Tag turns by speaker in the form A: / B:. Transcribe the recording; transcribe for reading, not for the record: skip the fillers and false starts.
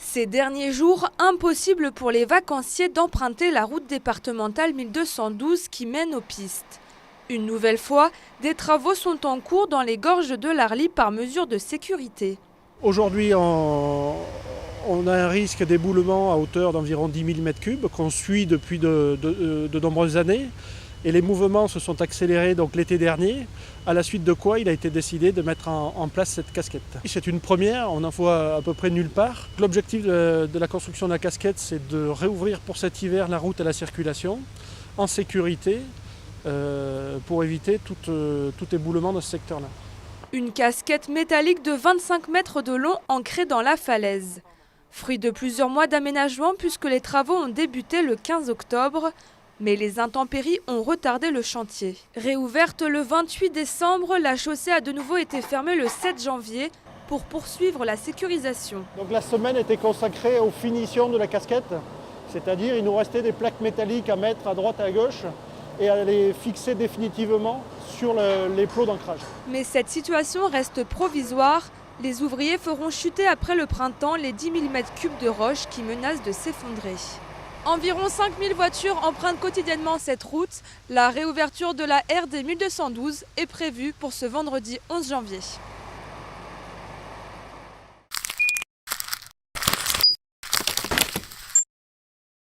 A: Ces derniers jours, impossible pour les vacanciers d'emprunter la route départementale 1212 qui mène aux pistes. Une nouvelle fois, des travaux sont en cours dans les gorges de l'Arly par mesure de sécurité.
B: Aujourd'hui, on a un risque d'éboulement à hauteur d'environ 10 000 m3 qu'on suit depuis de nombreuses années. Et les mouvements se sont accélérés donc l'été dernier, à la suite de quoi il a été décidé de mettre en place cette casquette. C'est une première, on en voit à peu près nulle part. L'objectif de la construction de la casquette, c'est de réouvrir pour cet hiver la route à la circulation en sécurité pour éviter tout éboulement dans ce secteur-là.
A: Une casquette métallique de 25 mètres de long ancrée dans la falaise. Fruit de plusieurs mois d'aménagement puisque les travaux ont débuté le 15 octobre. Mais les intempéries ont retardé le chantier. Réouverte le 28 décembre, la chaussée a de nouveau été fermée le 7 janvier pour poursuivre la sécurisation.
B: Donc la semaine était consacrée aux finitions de la casquette, c'est-à-dire il nous restait des plaques métalliques à mettre à droite et à gauche et à les fixer définitivement sur les plots d'ancrage.
A: Mais cette situation reste provisoire. Les ouvriers feront chuter après le printemps les 10 000 m3 de roches qui menacent de s'effondrer. Environ 5000 voitures empruntent quotidiennement cette route. La réouverture de la RD 1212 est prévue pour ce vendredi 11 janvier.